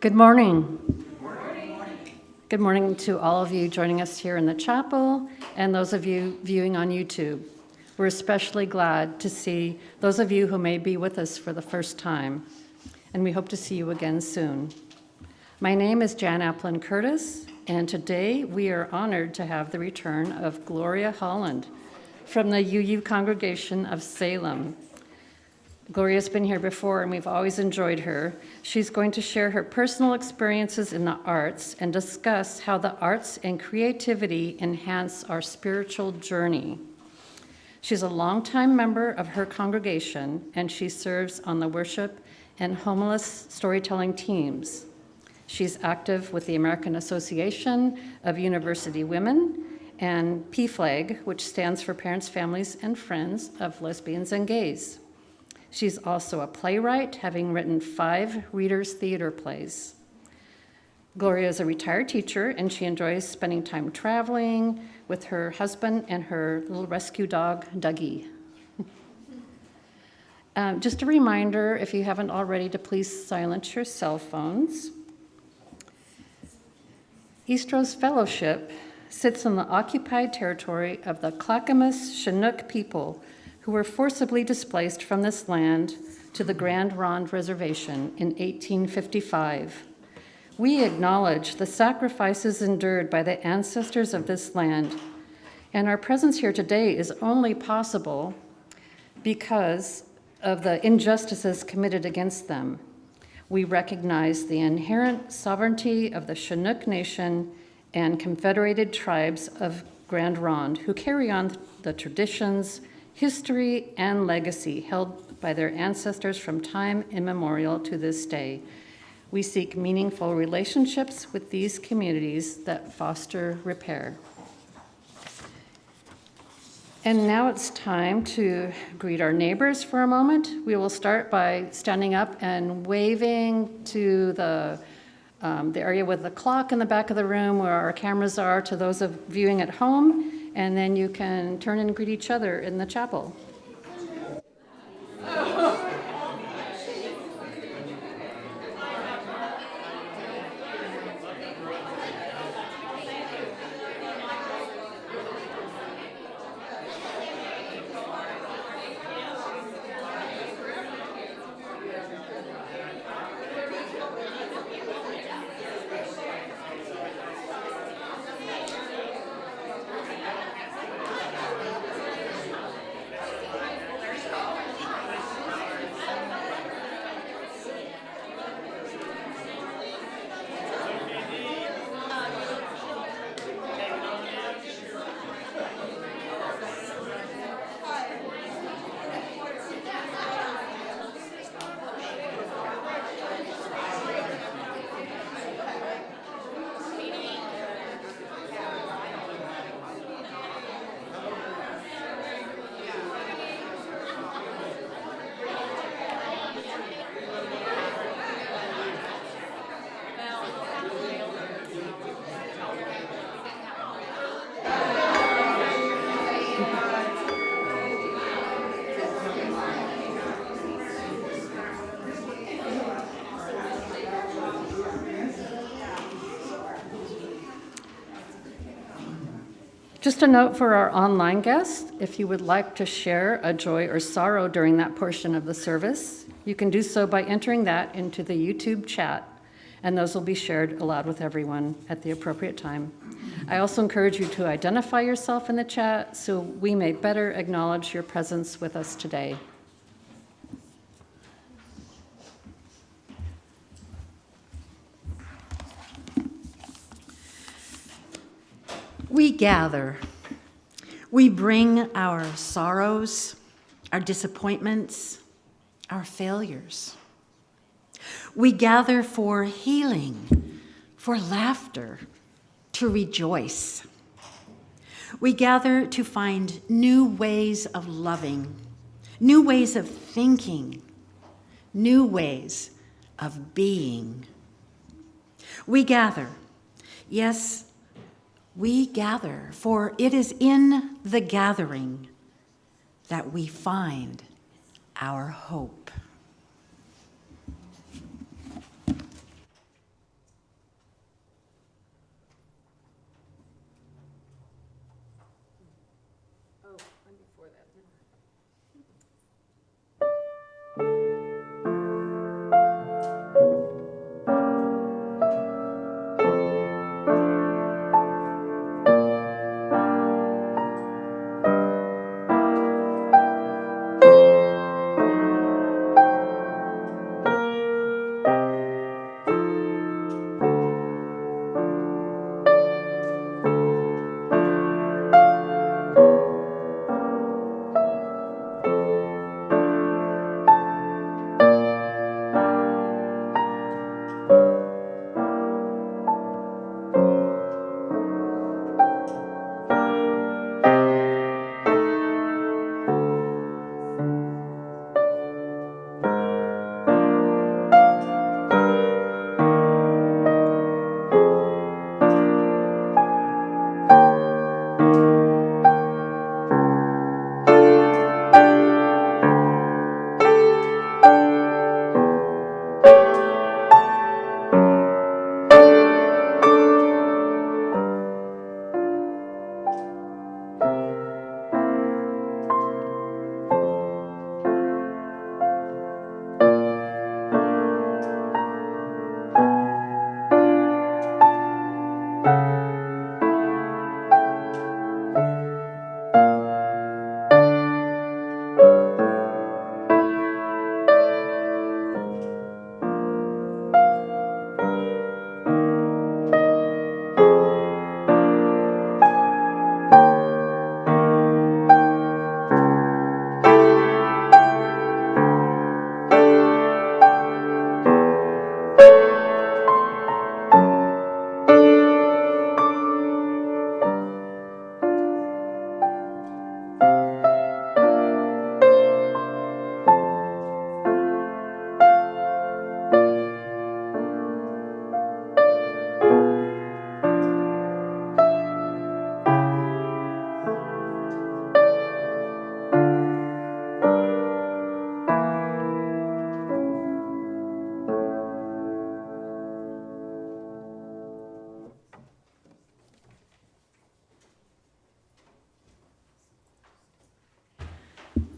Good morning. Good morning to all of you joining us here in the chapel and those of you viewing on YouTube. We're especially glad to see those of you who may be with us for the first time, and we hope to see you again soon. My name is Jan Apland-Curtis, and today we are honored to have the return of Gloria Holland from the UU Congregation of Salem. Gloria's been here before, and we've always enjoyed her. She's going to share her personal experiences in the arts and discuss how the arts and creativity enhance our spiritual journey. She's a longtime member of her congregation, and she serves on the worship and Homilist Storytelling Teams. She's active with the American Association of University Women and PFLAG, which stands for Parents, Families, and Friends of Lesbians and Gays. She's also a playwright, having written 5 Reader's Theater plays. Gloria is a retired teacher, and she enjoys spending time traveling with her husband and her little rescue dog, Dougie. Just a reminder, if you haven't already, to please silence your cell phones. Eastrose Fellowship sits in the occupied territory of the Clackamas Chinook people who were forcibly displaced from this land to the Grand Ronde Reservation in 1855. We acknowledge the sacrifices endured by the ancestors of this land, and our presence here today is only possible because of the injustices committed against them. We recognize the inherent sovereignty of the Chinook Nation and confederated tribes of Grand Ronde, who carry on the traditions, history, and legacy held by their ancestors from time immemorial to this day. We seek meaningful relationships with these communities that foster repair. And now it's time to greet our neighbors for a moment. We will start by standing up and waving to the area with the clock in the back of the room where our cameras are, to those of viewing at home. And then you can turn and greet each other in the chapel. Just a note for our online guests, if you would like to share a joy or sorrow during that portion of the service, you can do so by entering that into the YouTube chat, and those will be shared aloud with everyone at the appropriate time. I also encourage you to identify yourself in the chat so we may better acknowledge your presence with us today. We gather. We bring our sorrows, our disappointments, our failures. We gather for healing, for laughter, to rejoice. We gather to find new ways of loving, new ways of thinking, new ways of being. We gather, yes, we gather, for it is in the gathering that we find our hope.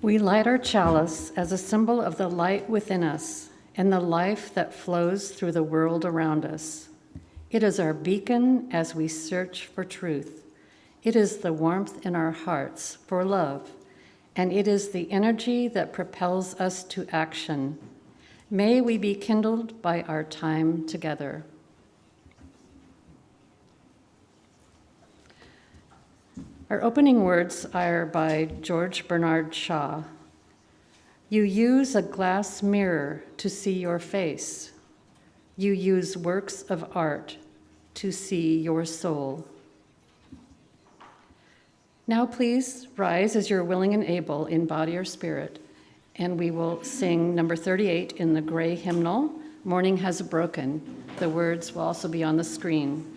We light our chalice as a symbol of the light within us and the life that flows through the world around us. It is our beacon as we search for truth. It is the warmth in our hearts for love, and it is the energy that propels us to action. May we be kindled by our time together. Our opening words are by George Bernard Shaw. You use a glass mirror to see your face. You use works of art to see your soul. Now please rise as you're willing and able in body or spirit, and we will sing number 38 in the gray hymnal, Morning Has Broken. The words will also be on the screen.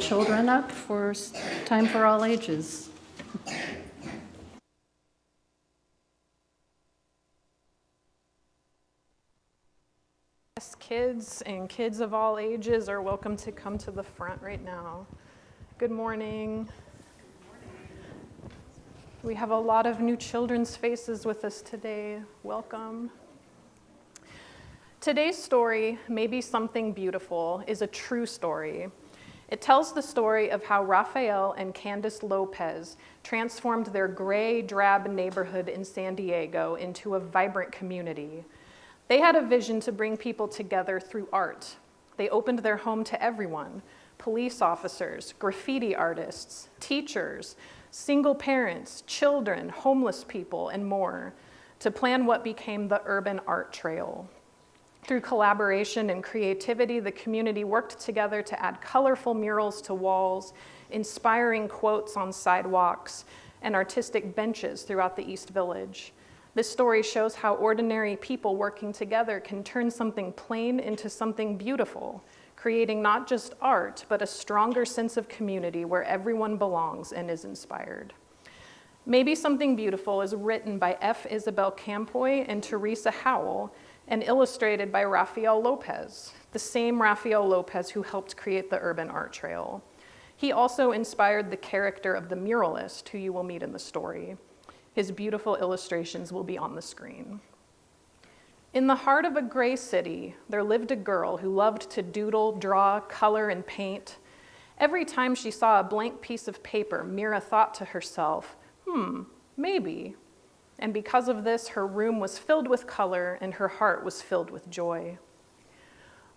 Children up for time for all ages. Yes, kids and kids of all ages are welcome to come to the front right now. Good morning. We have a lot of new children's faces with us today. Welcome. Today's story, Maybe Something Beautiful, is a true story. It tells the story of how Rafael and Candace Lopez transformed their gray, drab neighborhood in San Diego into a vibrant community. They had a vision to bring people together through art. They opened their home to everyone: police officers, graffiti artists, teachers, single parents, children, homeless people, and more, to plan what became the Urban Art Trail. Through collaboration and creativity, the community worked together to add colorful murals to walls, inspiring quotes on sidewalks, and artistic benches throughout the East Village. This story shows how ordinary people working together can turn something plain into something beautiful, creating not just art, but a stronger sense of community where everyone belongs and is inspired. Maybe Something Beautiful is written by F. Isabel Campoy and Teresa Howell, and illustrated by Rafael Lopez, the same Rafael Lopez who helped create the Urban Art Trail. He also inspired the character of the muralist, who you will meet in the story. His beautiful illustrations will be on the screen. In the heart of a gray city, there lived a girl who loved to doodle, draw, color, and paint. Every time she saw a blank piece of paper, Mira thought to herself, maybe. And because of this, her room was filled with color and her heart was filled with joy.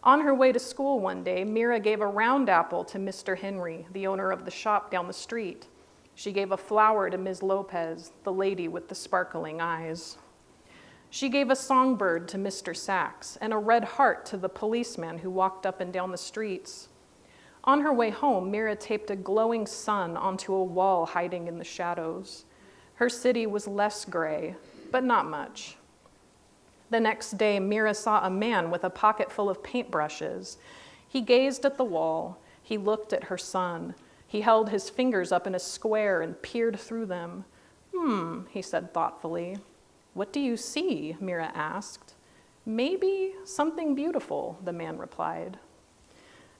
On her way to school one day, Mira gave a round apple to Mr. Henry, the owner of the shop down the street. She gave a flower to Ms. Lopez, the lady with the sparkling eyes. She gave a songbird to Mr. Sachs and a red heart to the policeman who walked up and down the streets. On her way home, Mira taped a glowing sun onto a wall hiding in the shadows. Her city was less gray, but not much. The next day, Mira saw a man with a pocket full of paintbrushes. He gazed at the wall. He looked at her son. He held his fingers up in a square and peered through them. He said thoughtfully. What do you see? Mira asked. Maybe something beautiful, the man replied.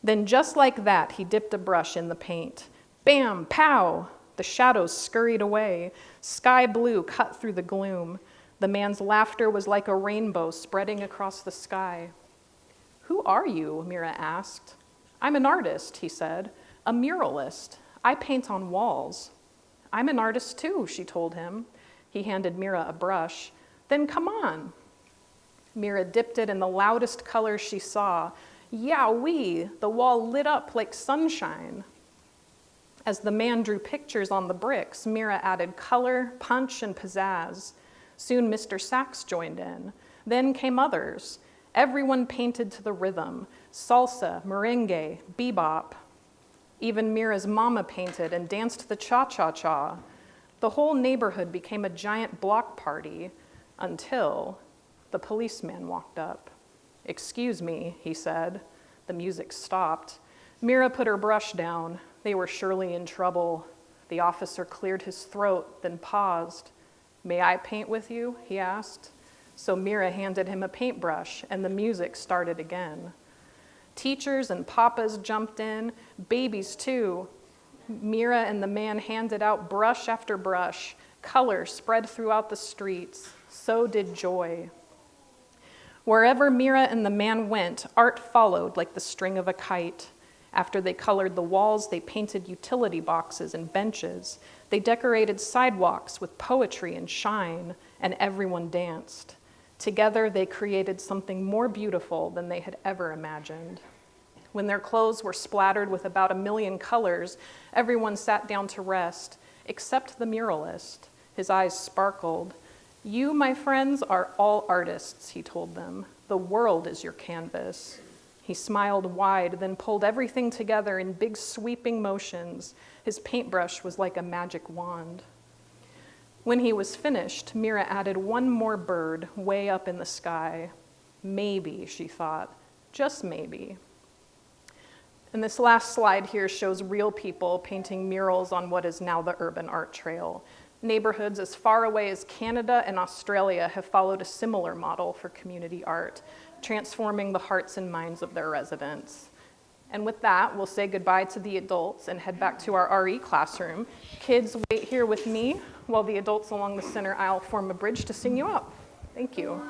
Then just like that, he dipped a brush in the paint. Bam, pow! The shadows scurried away. Sky blue cut through the gloom. The man's laughter was like a rainbow spreading across the sky. Who are you? Mira asked. I'm an artist, he said. A muralist. I paint on walls. I'm an artist too, she told him. He handed Mira a brush. Then come on. Mira dipped it in the loudest colors she saw. Yowee! The wall lit up like sunshine. As the man drew pictures on the bricks, Mira added color, punch, and pizzazz. Soon Mr. Sachs joined in. Then came others. Everyone painted to the rhythm. Salsa, merengue, bebop. Even Mira's mama painted and danced the cha-cha-cha. The whole neighborhood became a giant block party until the policeman walked up. Excuse me, he said. The music stopped. Mira put her brush down. They were surely in trouble. The officer cleared his throat, then paused. May I paint with you? He asked. So Mira handed him a paintbrush, and the music started again. Teachers and papas jumped in, babies too. Mira and the man handed out brush after brush. Color spread throughout the streets. So did joy. Wherever Mira and the man went, art followed like the string of a kite. After they colored the walls, they painted utility boxes and benches. They decorated sidewalks with poetry and shine, and everyone danced. Together, they created something more beautiful than they had ever imagined. When their clothes were splattered with about 1 million colors, everyone sat down to rest, except the muralist. His eyes sparkled. You, my friends, are all artists, he told them. The world is your canvas. He smiled wide, then pulled everything together in big sweeping motions. His paintbrush was like a magic wand. When he was finished, Mira added one more bird way up in the sky. Maybe, she thought, just maybe. And this last slide here shows real people painting murals on what is now the Urban Art Trail. Neighborhoods as far away as Canada and Australia have followed a similar model for community art, transforming the hearts and minds of their residents. And with that, we'll say goodbye to the adults and head back to our RE classroom. Kids, wait here with me while the adults along the center aisle form a bridge to sing you out. Thank you.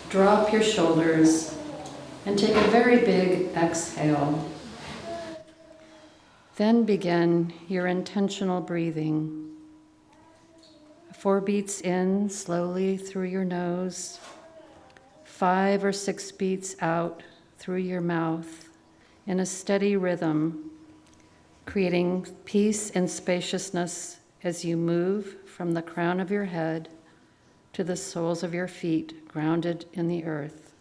Drop your shoulders and take a very big exhale. Then begin your intentional breathing. 4 beats in slowly through your nose, 5 or 6 beats out through your mouth in a steady rhythm, creating peace and spaciousness as you move from the crown of your head to the soles of your feet grounded in the earth.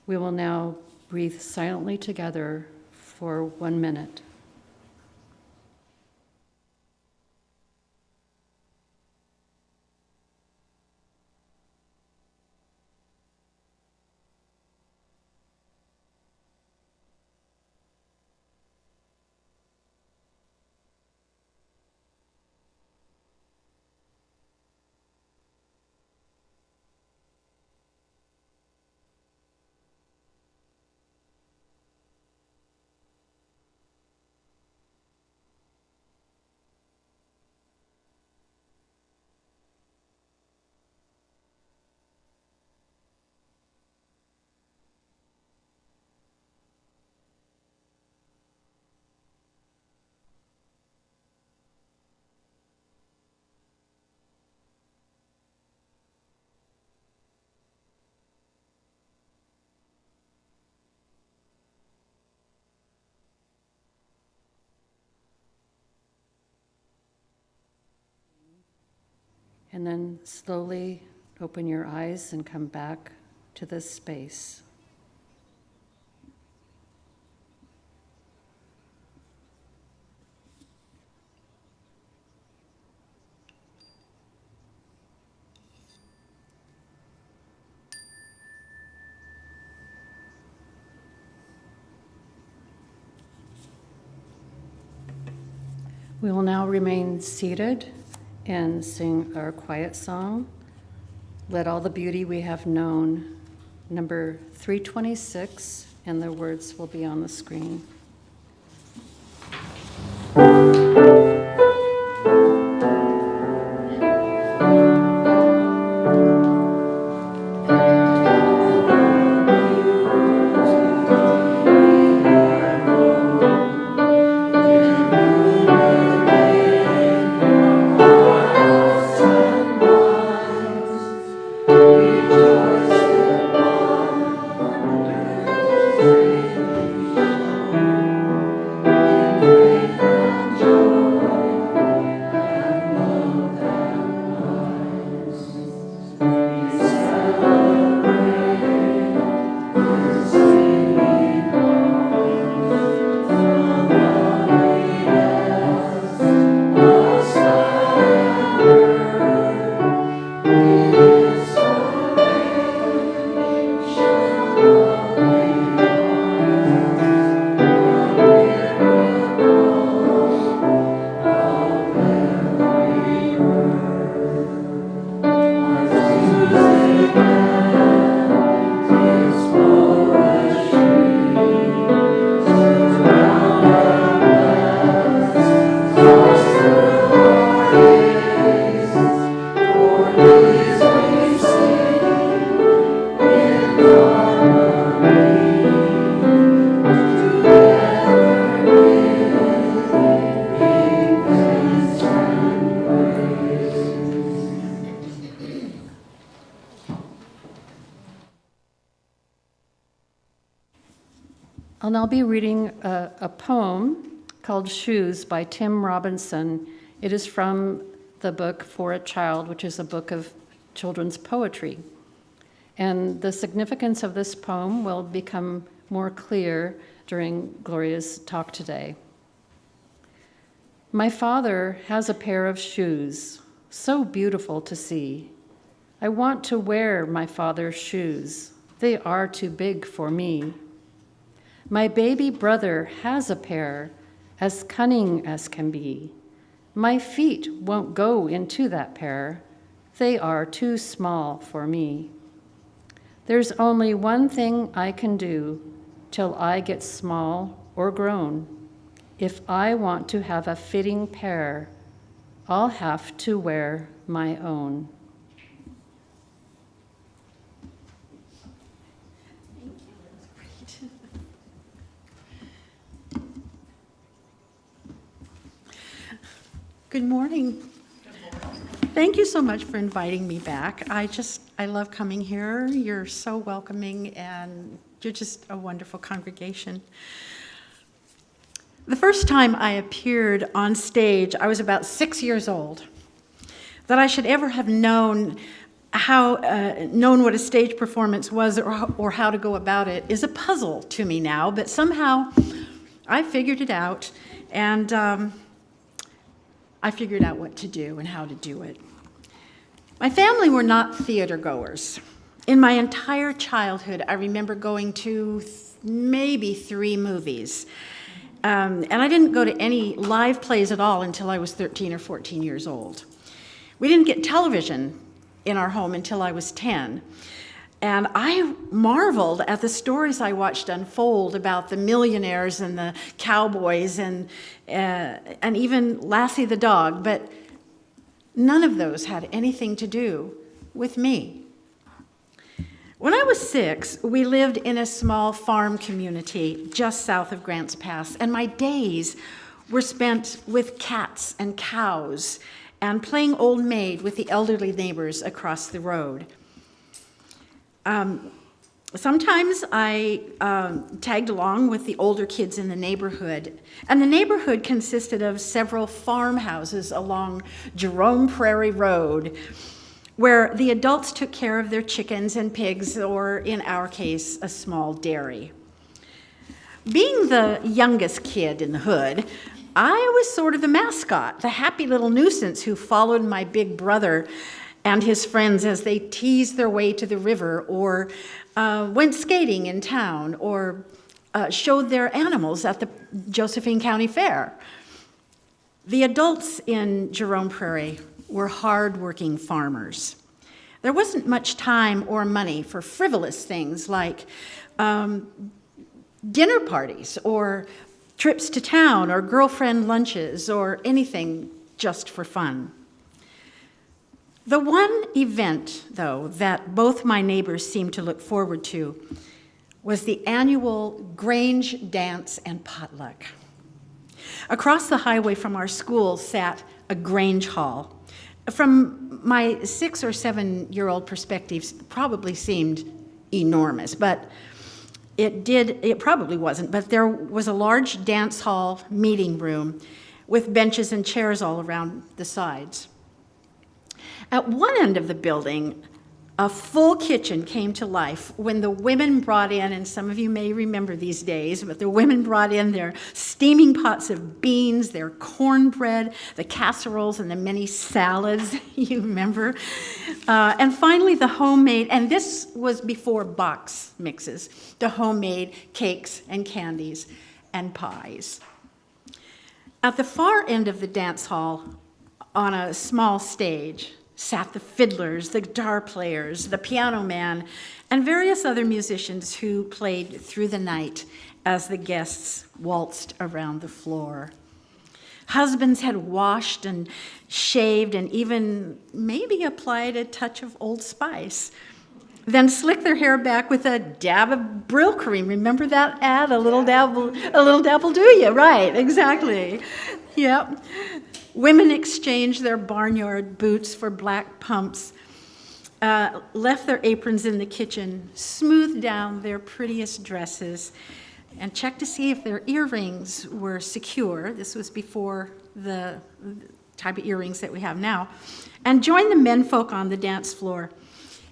We will now breathe silently together for 1 minute. And then slowly open your eyes and come back to this space. We will now remain seated and sing our quiet song, Let All the Beauty We Have Known, number 326, and the words will be on the screen. I'll now be reading a poem called Shoes by Tim Robinson. It is from the book For a Child, which is a book of children's poetry. And the significance of this poem will become more clear during Gloria's talk today. My father has a pair of shoes, so beautiful to see. I want to wear my father's shoes. They are too big for me. My baby brother has a pair, as cunning as can be. My feet won't go into that pair. They are too small for me. There's only one thing I can do till I get small or grown. If I want to have a fitting pair, I'll have to wear my own. Good morning. Thank you so much for inviting me back. I love coming here. You're so welcoming, and you're just a wonderful congregation. The first time I appeared on stage, I was about 6 years old. That I should ever have known what a stage performance was or how to go about it is a puzzle to me now, but somehow I figured it out, and I figured out what to do and how to do it. My family were not theater goers. In my entire childhood, I remember going to maybe 3 movies. And I didn't go to any live plays at all until I was 13 or 14 years old. We didn't get television in our home until I was 10. And I marveled at the stories I watched unfold about the millionaires and the cowboys and even Lassie the dog, but none of those had anything to do with me. When I was 6, we lived in a small farm community just south of Grants Pass, and my days were spent with cats and cows and playing old maid with the elderly neighbors across the road. Sometimes I tagged along with the older kids in the neighborhood, and the neighborhood consisted of several farmhouses along Jerome Prairie Road, where the adults took care of their chickens and pigs, or in our case, a small dairy. Being the youngest kid in the hood, I was sort of the mascot, the happy little nuisance who followed my big brother and his friends as they teased their way to the river, or went skating in town, or showed their animals at the Josephine County Fair. The adults in Jerome Prairie were hard-working farmers. There wasn't much time or money for frivolous things like dinner parties, or trips to town, or girlfriend lunches, or anything just for fun. The one event, though, that both my neighbors seemed to look forward to was the annual Grange dance and potluck. Across the highway from our school sat a Grange hall. From my 6 or 7-year-old perspective, probably seemed enormous, but it probably wasn't, but there was a large dance hall meeting room with benches and chairs all around the sides. At one end of the building, a full kitchen came to life when the women brought in, and some of you may remember these days, but the women brought in their steaming pots of beans, their cornbread, the casseroles, and the many salads, you remember. And finally, the homemade, and this was before box mixes, the homemade cakes and candies and pies. At the far end of the dance hall, on a small stage, sat the fiddlers, the guitar players, the piano man, and various other musicians who played through the night as the guests waltzed around the floor. Husbands had washed and shaved and even maybe applied a touch of Old Spice, then slicked their hair back with a dab of Brill cream. Remember that ad? A little dabble do you? Right, exactly. Yep. Women exchanged their barnyard boots for black pumps, left their aprons in the kitchen, smoothed down their prettiest dresses, and checked to see if their earrings were secure. This was before the type of earrings that we have now, and joined the menfolk on the dance floor.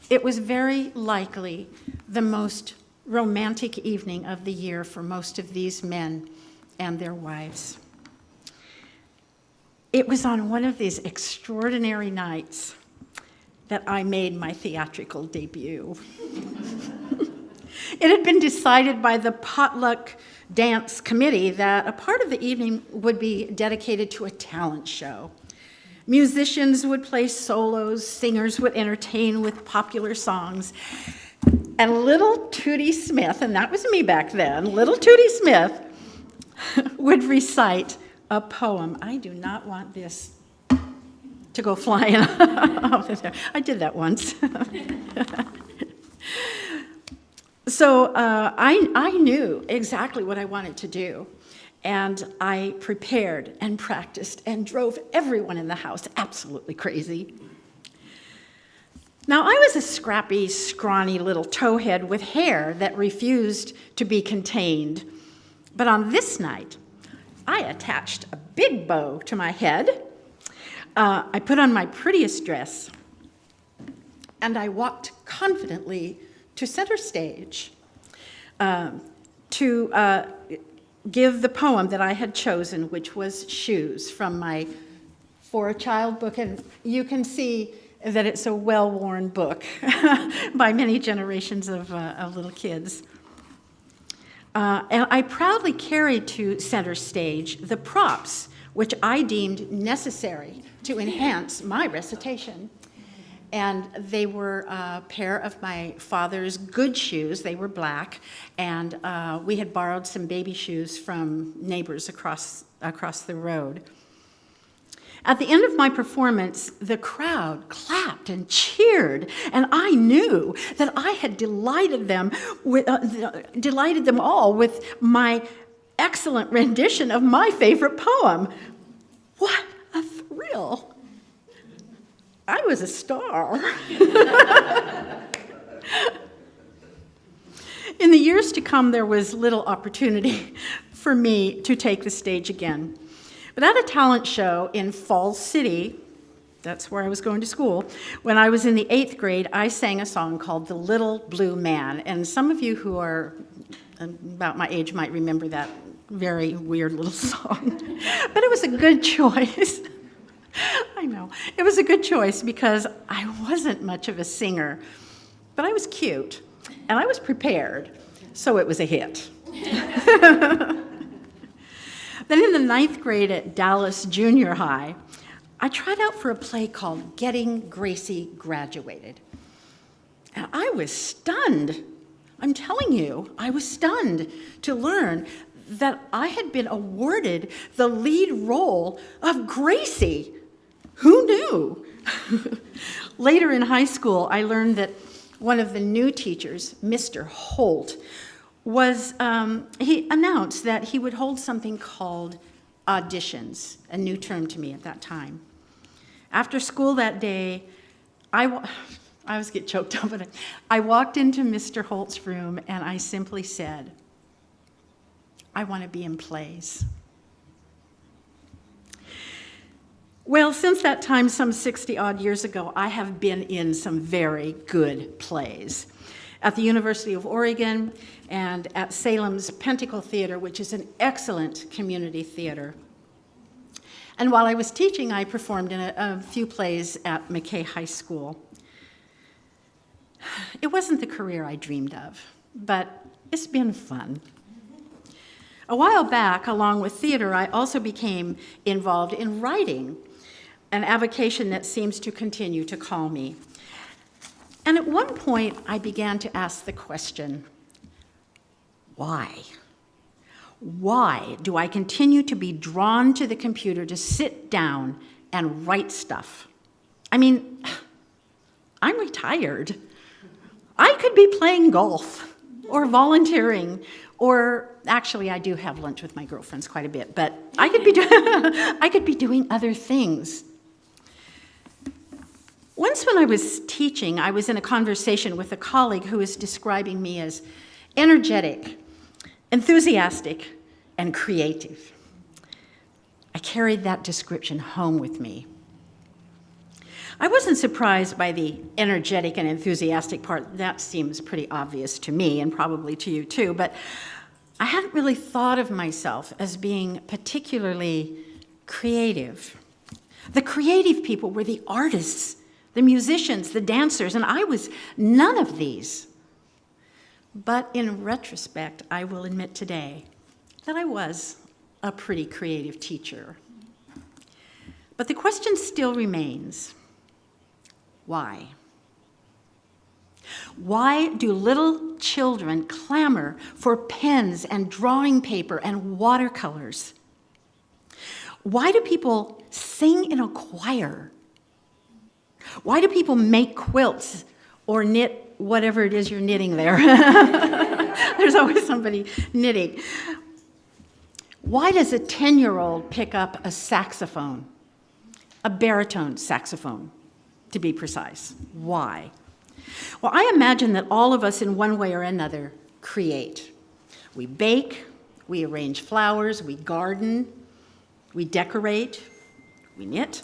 It was very likely the most romantic evening of the year for most of these men and their wives. It was on one of these extraordinary nights that I made my theatrical debut. It had been decided by the potluck dance committee that a part of the evening would be dedicated to a talent show. Musicians would play solos, singers would entertain with popular songs, and little Tootie Smith, and that was me back then, little Tootie Smith would recite a poem. I do not want this to go flying off of there. I did that once. So I knew exactly what I wanted to do, and I prepared and practiced and drove everyone in the house absolutely crazy. Now, I was a scrappy, scrawny little towhead with hair that refused to be contained, but on this night, I attached a big bow to my head. I put on my prettiest dress, and I walked confidently to center stage to give the poem that I had chosen, which was Shoes, from my For a Child book. And you can see that it's a well-worn book by many generations of little kids. And I proudly carried to center stage the props which I deemed necessary to enhance my recitation. And they were a pair of my father's good shoes. They were black, and we had borrowed some baby shoes from neighbors across the road. At the end of my performance, the crowd clapped and cheered, and I knew that I had delighted them all with my excellent rendition of my favorite poem. What a thrill! I was a star. In the years to come, there was little opportunity for me to take the stage again. But at a talent show in Falls City, that's where I was going to school, when I was in the 8th grade, I sang a song called The Little Blue Man. And some of you who are about my age might remember that very weird little song. But it was a good choice. I know. It was a good choice because I wasn't much of a singer, but I was cute, and I was prepared, so it was a hit. Then in the 9th grade at Dallas Junior High, I tried out for a play called Getting Gracie Graduated. And I was stunned. I'm telling you, I was stunned to learn that I had been awarded the lead role of Gracie. Who knew? Later in high school, I learned that one of the new teachers, Mr. Holt, he announced that he would hold something called auditions, a new term to me at that time. After school that day, I always get choked up, but I walked into Mr. Holt's room and I simply said, I want to be in plays. Well, since that time, some 60-odd years ago, I have been in some very good plays. At the University of Oregon and at Salem's Pentacle Theater, which is an excellent community theater. And while I was teaching, I performed in a few plays at McKay High School. It wasn't the career I dreamed of, but it's been fun. A while back, along with theater, I also became involved in writing, an avocation that seems to continue to call me. And at one point, I began to ask the question, why? Why do I continue to be drawn to the computer to sit down and write stuff? I mean, I'm retired. I could be playing golf or volunteering, or actually I do have lunch with my girlfriends quite a bit, but I could be doing other things. Once when I was teaching, I was in a conversation with a colleague who was describing me as energetic, enthusiastic, and creative. I carried that description home with me. I wasn't surprised by the energetic and enthusiastic part. That seems pretty obvious to me, and probably to you too, but I hadn't really thought of myself as being particularly creative. The creative people were the artists, the musicians, the dancers, and I was none of these. But in retrospect, I will admit today that I was a pretty creative teacher. But the question still remains, why? Why do little children clamor for pens and drawing paper and watercolors? Why do people sing in a choir? Why do people make quilts or knit whatever it is you're knitting there? There's always somebody knitting. Why does a 10-year-old pick up a saxophone? A baritone saxophone, to be precise. Why? Well, I imagine that all of us in one way or another create. We bake, we arrange flowers, we garden, we decorate, we knit.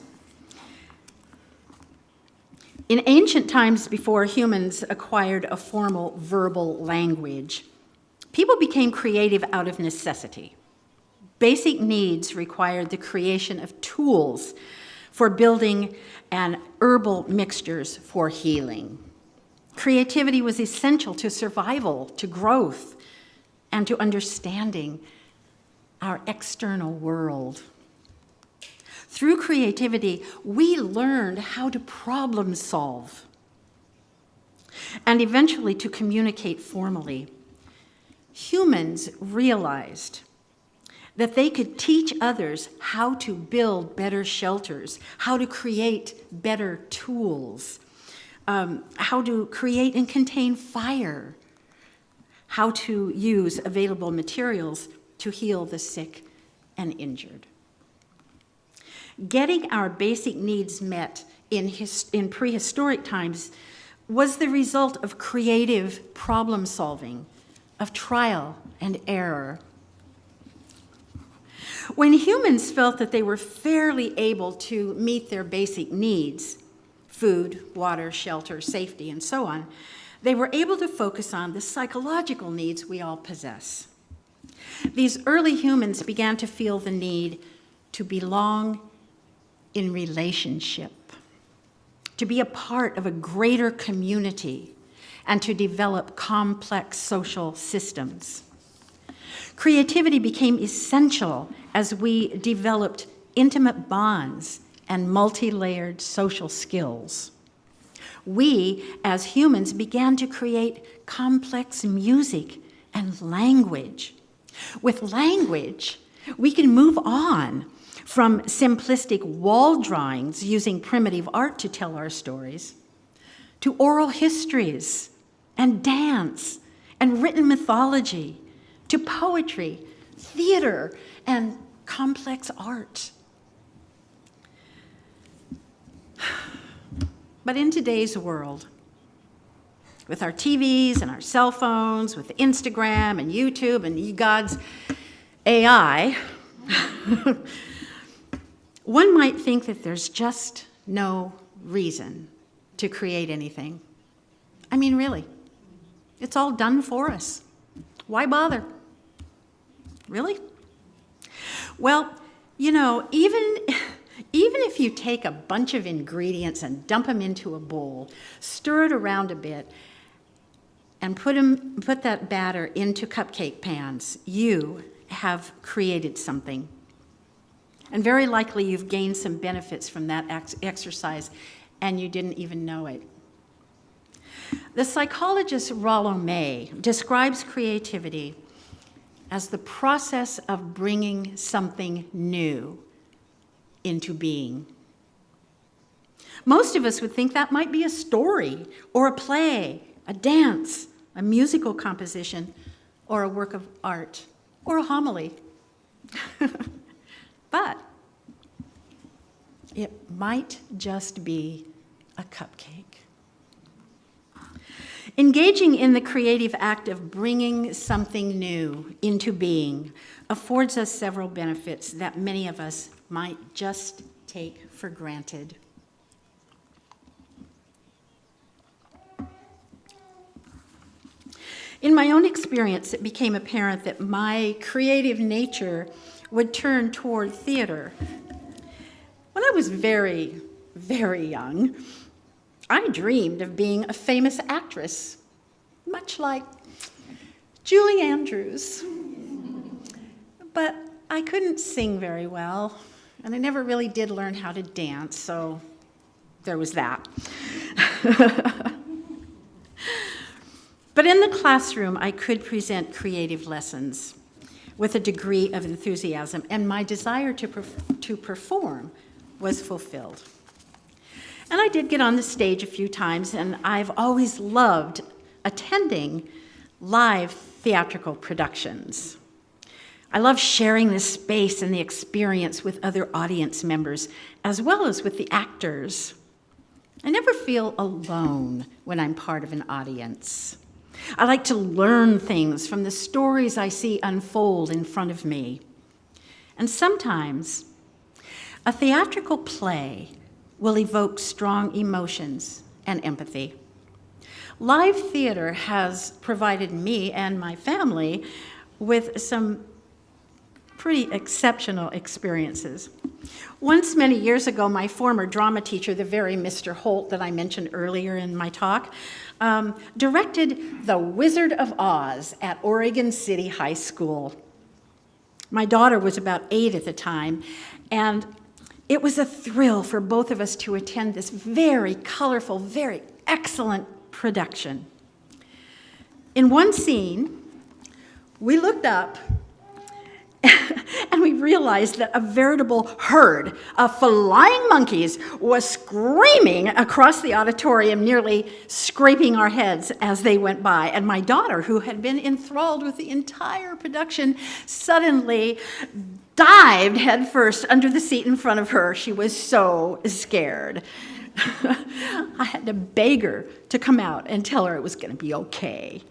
In ancient times before humans acquired a formal verbal language, people became creative out of necessity. Basic needs required the creation of tools for building and herbal mixtures for healing. Creativity was essential to survival, to growth, and to understanding our external world. Through creativity, we learned how to problem solve and eventually to communicate formally. Humans realized that they could teach others how to build better shelters, how to create better tools, how to create and contain fire, how to use available materials to heal the sick and injured. Getting our basic needs met in prehistoric times was the result of creative problem solving, of trial and error. When humans felt that they were fairly able to meet their basic needs, food, water, shelter, safety, and so on, they were able to focus on the psychological needs we all possess. These early humans began to feel the need to belong in relationship, to be a part of a greater community, and to develop complex social systems. Creativity became essential as we developed intimate bonds and multi-layered social skills. We, as humans, began to create complex music and language. With language, we can move on from simplistic wall drawings using primitive art to tell our stories, to oral histories and dance and written mythology, to poetry, theater, and complex art. But in today's world, with our TVs and our cell phones, with Instagram and YouTube and God's AI, one might think that there's just no reason to create anything. I mean, really, it's all done for us. Why bother? Really? Well, you know, even if you take a bunch of ingredients and dump them into a bowl, stir it around a bit, and put that batter into cupcake pans, you have created something. And very likely you've gained some benefits from that exercise, and you didn't even know it. The psychologist Rollo May describes creativity as the process of bringing something new into being. Most of us would think that might be a story, or a play, a dance, a musical composition, or a work of art, or a homily. But it might just be a cupcake. Engaging in the creative act of bringing something new into being affords us several benefits that many of us might just take for granted. In my own experience, it became apparent that my creative nature would turn toward theater. When I was very, very young, I dreamed of being a famous actress, much like Julie Andrews. But I couldn't sing very well, and I never really did learn how to dance, so there was that. But in the classroom, I could present creative lessons with a degree of enthusiasm, and my desire to perform was fulfilled. And I did get on the stage a few times, and I've always loved attending live theatrical productions. I love sharing the space and the experience with other audience members, as well as with the actors. I never feel alone when I'm part of an audience. I like to learn things from the stories I see unfold in front of me. And sometimes a theatrical play will evoke strong emotions and empathy. Live theater has provided me and my family with some pretty exceptional experiences. Once, many years ago, my former drama teacher, the very Mr. Holt that I mentioned earlier in my talk, directed The Wizard of Oz at Oregon City High School. My daughter was about 8 at the time, and it was a thrill for both of us to attend this very colorful, very excellent production. In one scene, we looked up and we realized that a veritable herd of flying monkeys was screaming across the auditorium, nearly scraping our heads as they went by. And my daughter, who had been enthralled with the entire production, suddenly dived headfirst under the seat in front of her. She was so scared. I had to beg her to come out and tell her it was going to be okay.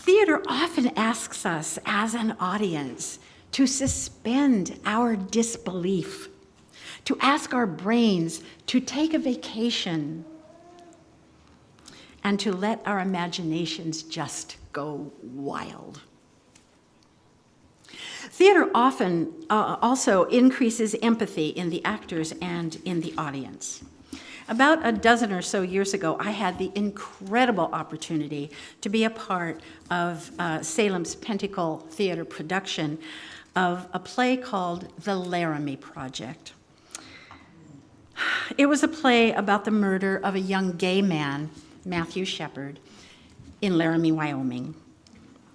Theater often asks us as an audience to suspend our disbelief, to ask our brains to take a vacation, and to let our imaginations just go wild. Theater often also increases empathy in the actors and in the audience. About a dozen or so years ago, I had the incredible opportunity to be a part of Salem's Pentacle Theater production of a play called The Laramie Project. It was a play about the murder of a young gay man, Matthew Shepard, in Laramie, Wyoming.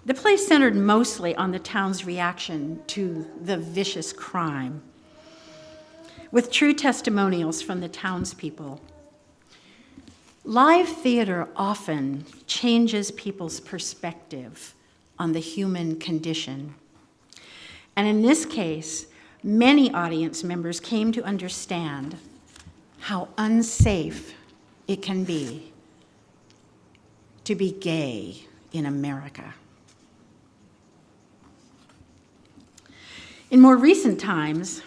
The play centered mostly on the town's reaction to the vicious crime, with true testimonials from the townspeople. Live theater often changes people's perspective on the human condition. And in this case, many audience members came to understand how unsafe it can be to be gay in America. In more recent times,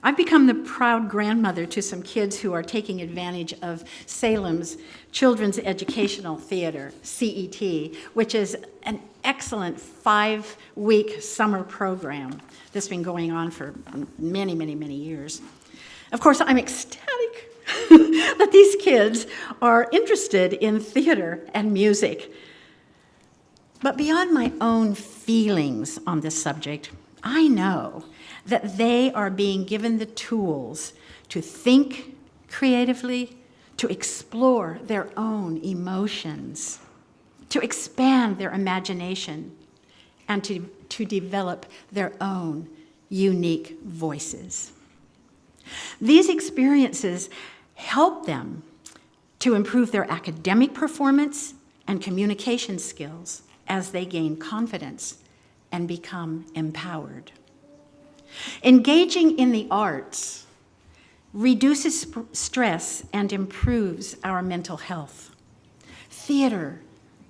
I've become the proud grandmother to some kids who are taking advantage of Salem's Children's Educational Theater, CET, which is an excellent 5-week summer program that's been going on for many, many, many years. Of course, I'm ecstatic that these kids are interested in theater and music. But beyond my own feelings on this subject, I know that they are being given the tools to think creatively, to explore their own emotions, to expand their imagination, and to develop their own unique voices. These experiences help them to improve their academic performance and communication skills as they gain confidence and become empowered. Engaging in the arts reduces stress and improves our mental health. Theater,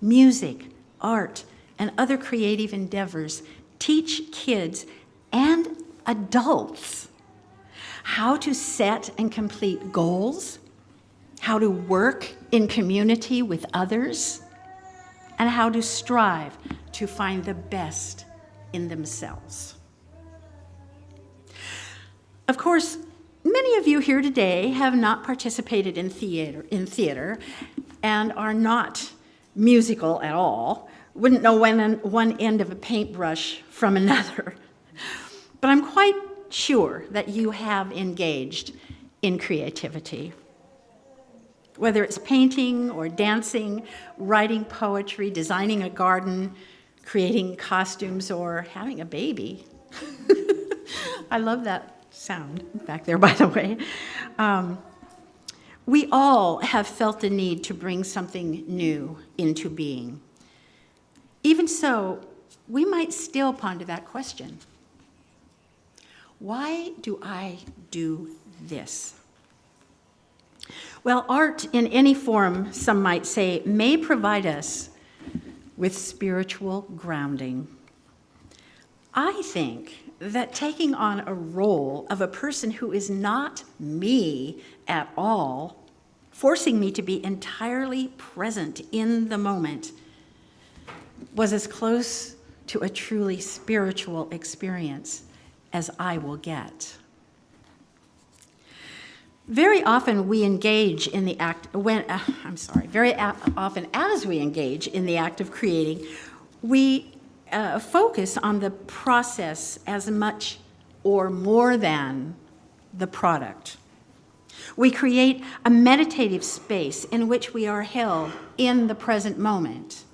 music, art, and other creative endeavors teach kids and adults how to set and complete goals, how to work in community with others, and how to strive to find the best in themselves. Of course, many of you here today have not participated in theater and are not musical at all, wouldn't know one end of a paintbrush from another. But I'm quite sure that you have engaged in creativity. Whether it's painting or dancing, writing poetry, designing a garden, creating costumes, or having a baby. I love that sound back there, by the way. We all have felt the need to bring something new into being. Even so, we might still ponder that question. Why do I do this? Well, art in any form, some might say, may provide us with spiritual grounding. I think that taking on a role of a person who is not me at all, forcing me to be entirely present in the moment, was as close to a truly spiritual experience as I will get. Very often we engage in the act, very often as we engage in the act of creating, we focus on the process as much or more than the product. We create a meditative space in which we are held in the present moment.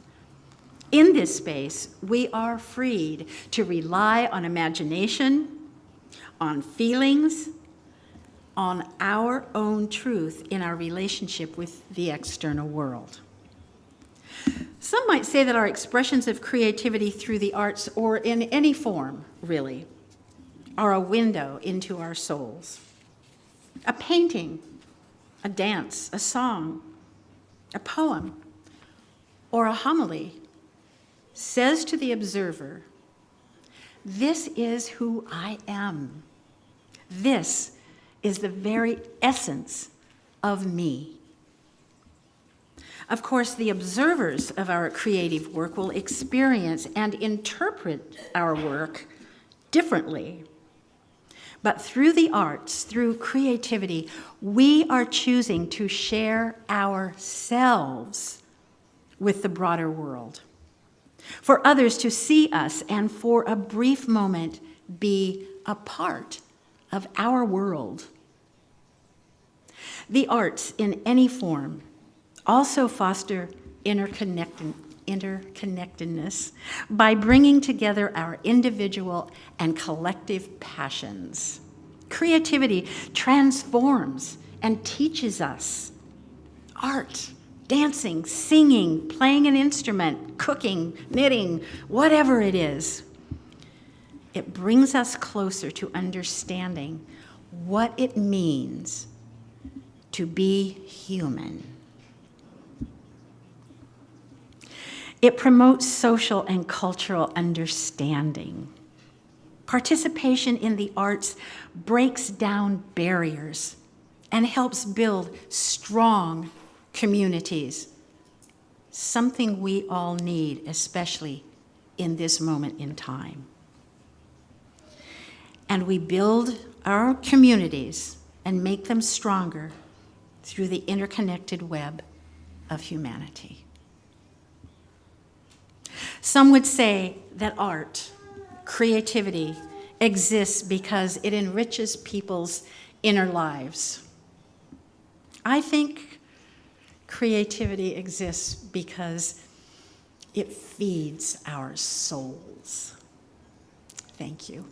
In this space, we are freed to rely on imagination, on feelings, on our own truth in our relationship with the external world. Some might say that our expressions of creativity through the arts, or in any form, really, are a window into our souls. A painting, a dance, a song, a poem, or a homily says to the observer, "This is who I am. This is the very essence of me." Of course, the observers of our creative work will experience and interpret our work differently. But through the arts, through creativity, we are choosing to share ourselves with the broader world, for others to see us and for a brief moment be a part of our world. The arts in any form also foster interconnectedness by bringing together our individual and collective passions. Creativity transforms and teaches us. Art, dancing, singing, playing an instrument, cooking, knitting, whatever it is, it brings us closer to understanding what it means to be human. It promotes social and cultural understanding. Participation in the arts breaks down barriers and helps build strong communities, something we all need, especially in this moment in time. And we build our communities and make them stronger through the interconnected web of humanity. Some would say that art, creativity, exists because it enriches people's inner lives. I think creativity exists because it feeds our souls. Thank you.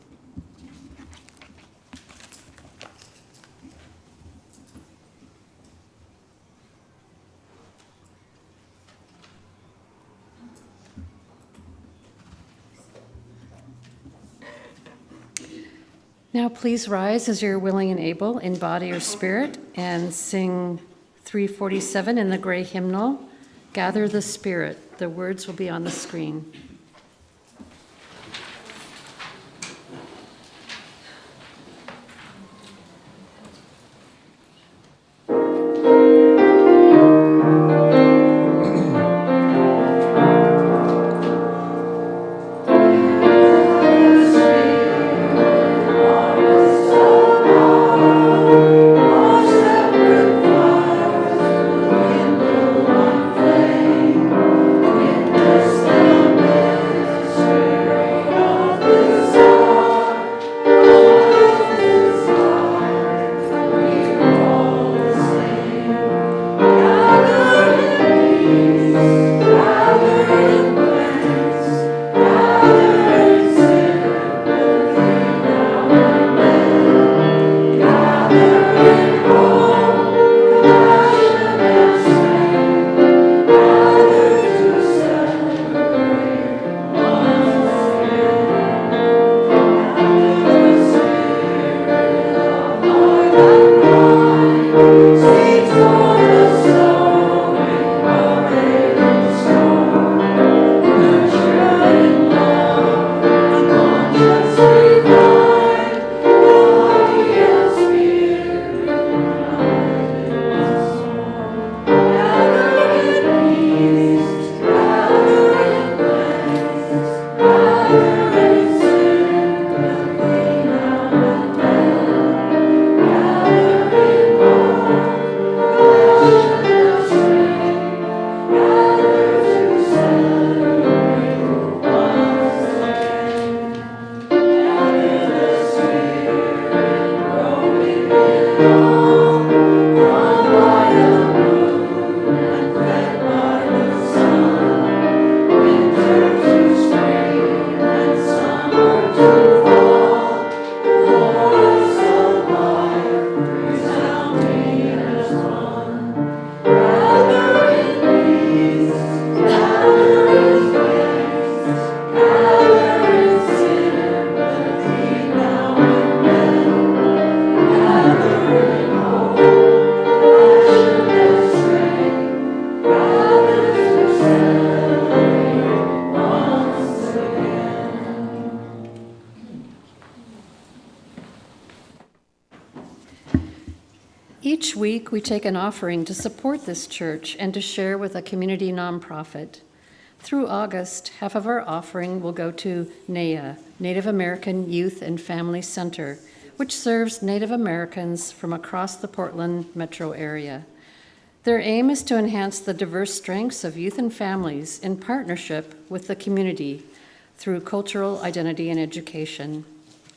Now please rise as you're willing and able in body or spirit and sing 347 in the gray hymnal, "Gather the Spirit." The words will be on the screen. Thank Each week, we take an offering to support this church and to share with a community nonprofit. Through August, half of our offering will go to NAYA, Native American Youth and Family Center, which serves Native Americans from across the Portland metro area. Their aim is to enhance the diverse strengths of youth and families in partnership with the community through cultural identity and education.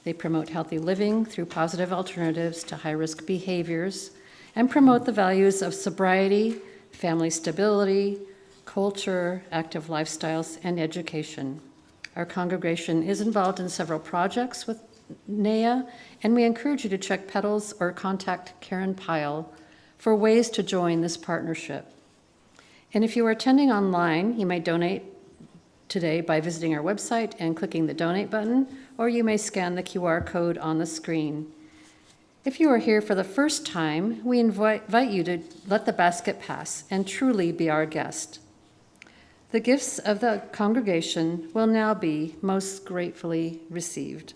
They promote healthy living through positive alternatives to high-risk behaviors and promote the values of sobriety, family stability, culture, active lifestyles, and education. Our congregation is involved in several projects with NAYA, and we encourage you to check Petals or contact Karen Pyle for ways to join this partnership. And if you are attending online, you may donate today by visiting our website and clicking the donate button, or you may scan the QR code on the screen. If you are here for the first time, we invite you to let the basket pass and truly be our guest. The gifts of the congregation will now be most gratefully received.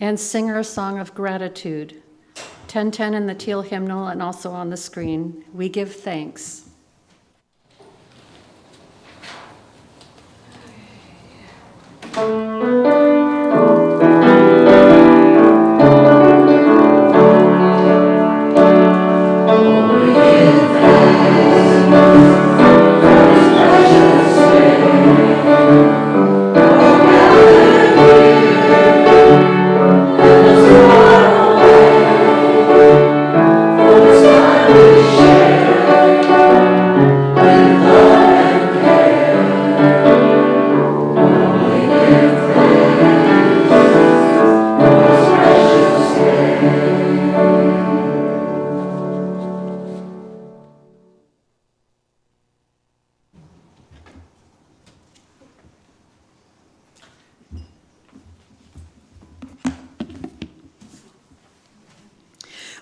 And sing our song of gratitude. 1010 in the teal hymnal and also on the screen. We give thanks.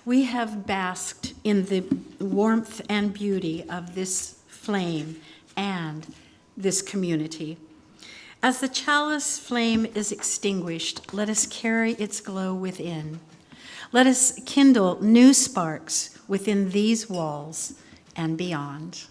We have basked in the warmth and beauty of this flame and this community. As the chalice flame is extinguished, let us carry its glow within. Let us kindle new sparks within these walls and beyond.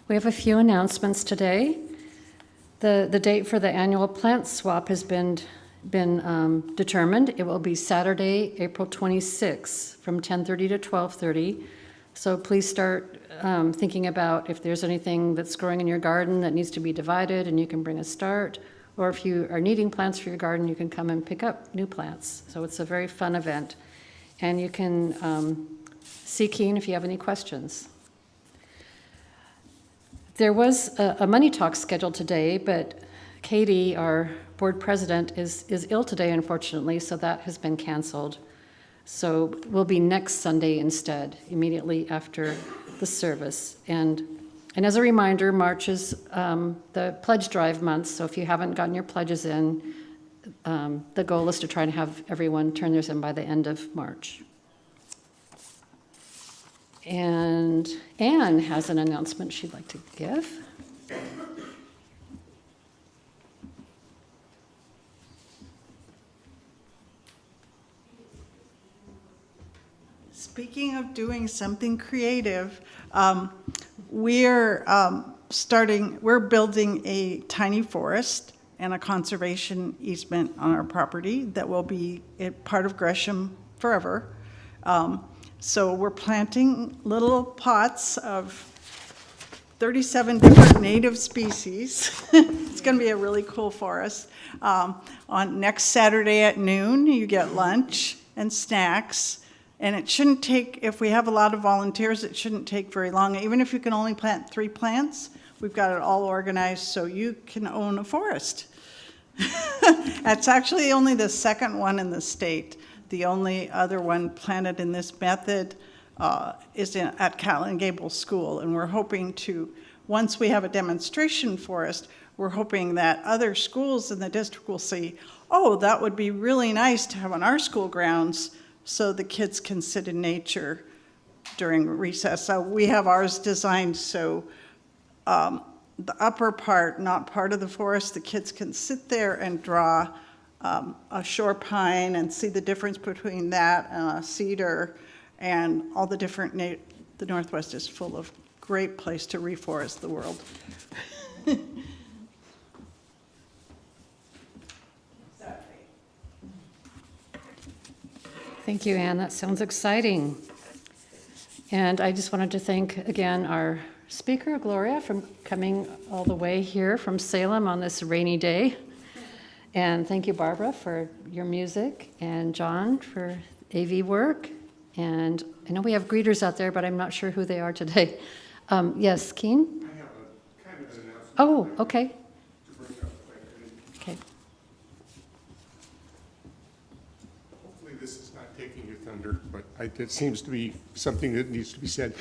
We have a few announcements today. The date for the annual plant swap has been determined. It will be Saturday, April 26th from 10:30 to 12:30. So please start thinking about if there's anything that's growing in your garden that needs to be divided and you can bring a start, or if you are needing plants for your garden, you can come and pick up new plants. So it's a very fun event. And you can see Keen if you have any questions. There was a money talk scheduled today, but Katie, our board president, is ill today, unfortunately, so that has been canceled. So we'll be next Sunday instead, immediately after the service. And as a reminder, March is the pledge drive month, so if you haven't gotten your pledges in, the goal is to try and have everyone turn theirs in by the end of March. And Anne has an announcement she'd like to give. Speaking of doing something creative, we're building a tiny forest and a conservation easement on our property that will be part of Gresham forever. So we're planting little pots of 37 different native species. It's going to be a really cool forest. On next Saturday at noon, you get lunch and snacks. And it shouldn't take, if we have a lot of volunteers, it shouldn't take very long. Even if you can only plant 3 plants, we've got it all organized so you can own a forest. That's actually only the second one in the state. The only other one planted in this method is at Catlin Gable School. And we're hoping to, once we have a demonstration forest, we're hoping that other schools in the district will see, oh, that would be really nice to have on our school grounds, so the kids can sit in nature during recess. So we have ours designed so the upper part, not part of the forest, the kids can sit there and draw a shore pine and see the difference between that and a cedar and all the different, the Northwest is full of great place to reforest the world. Thank you, Anne. That sounds exciting. And I just wanted to thank again our speaker, Gloria, for coming all the way here from Salem on this rainy day. And thank you, Barbara, for your music, and John for AV work. And I know we have greeters out there, but I'm not sure who they are today. Yes, Keen? I have a kind of an announcement. Oh, okay. To bring up. Okay. Hopefully this is not taking your thunder, but it seems to be something that needs to be said.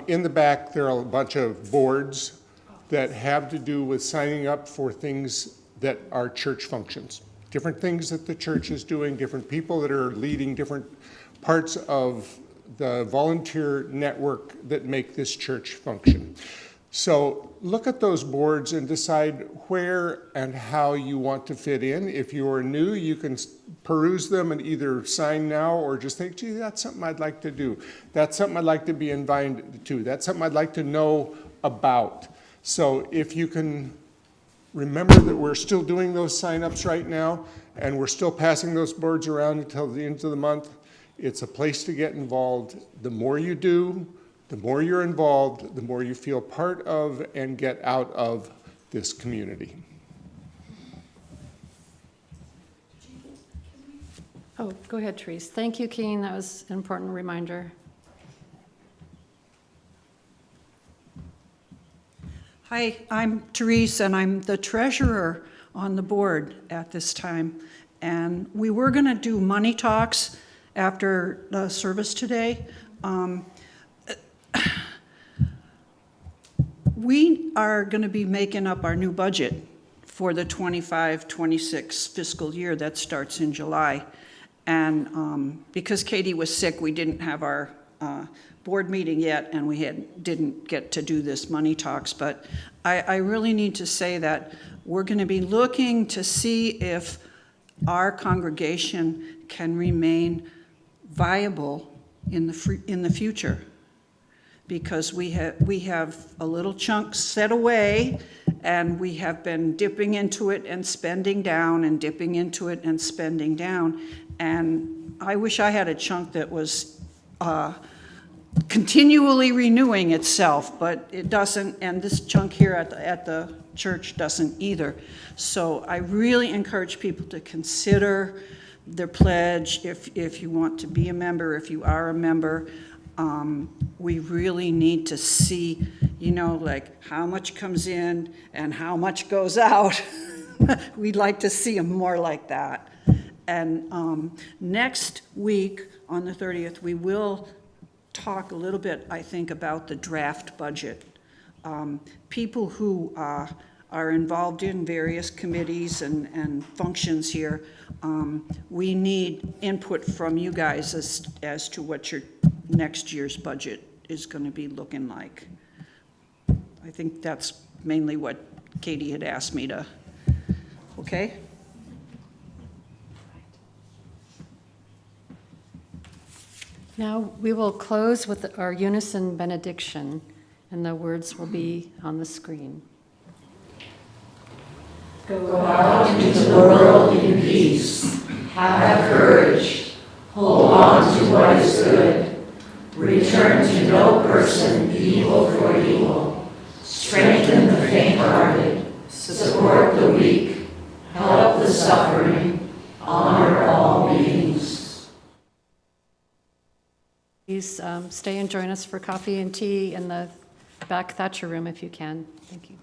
In the back, there are a bunch of boards that have to do with signing up for things that are church functions. Different things that the church is doing, different people that are leading different parts of the volunteer network that make this church function. So look at those boards and decide where and how you want to fit in. If you are new, you can peruse them and either sign now or just think, gee, that's something I'd like to do. That's something I'd like to be invited to. That's something I'd like to know about. So if you can remember that we're still doing those sign-ups right now, and we're still passing those boards around until the end of the month. It's a place to get involved. The more you do, the more you're involved, the more you feel part of and get out of this community. Oh, go ahead, Therese. Thank you, Keen. That was an important reminder. Hi, I'm Therese, and I'm the treasurer on the board at this time. And we were going to do money talks after the service today. We are going to be making up our new budget for the 25-26 fiscal year that starts in July. And because Katie was sick, we didn't have our board meeting yet, and we didn't get to do this money talks. But I really need to say that we're going to be looking to see if our congregation can remain viable in the future. because we have a little chunk set away, and we have been dipping into it and spending down and dipping into it and spending down. And I wish I had a chunk that was continually renewing itself, but it doesn't, and this chunk here at the church doesn't either. So I really encourage people to consider their pledge if you want to be a member, if you are a member. We really need to see, like how much comes in and how much goes out. We'd like to see them more like that. And next week, on the 30th, we will talk a little bit, I think, about the draft budget. People who are involved in various committees and functions here, we need input from you guys as to what your next year's budget is going to be looking like. I think that's mainly what Katie had asked me to, okay? Now we will close with our unison benediction, and the words will be on the screen. Go out into the world in peace. Have courage. Hold on to what is good. Return to no person evil for evil. Strengthen the faint-hearted. Support the weak. Help the suffering. Honor all beings. Please stay and join us for coffee and tea in the back Thatcher room if you can. Thank you.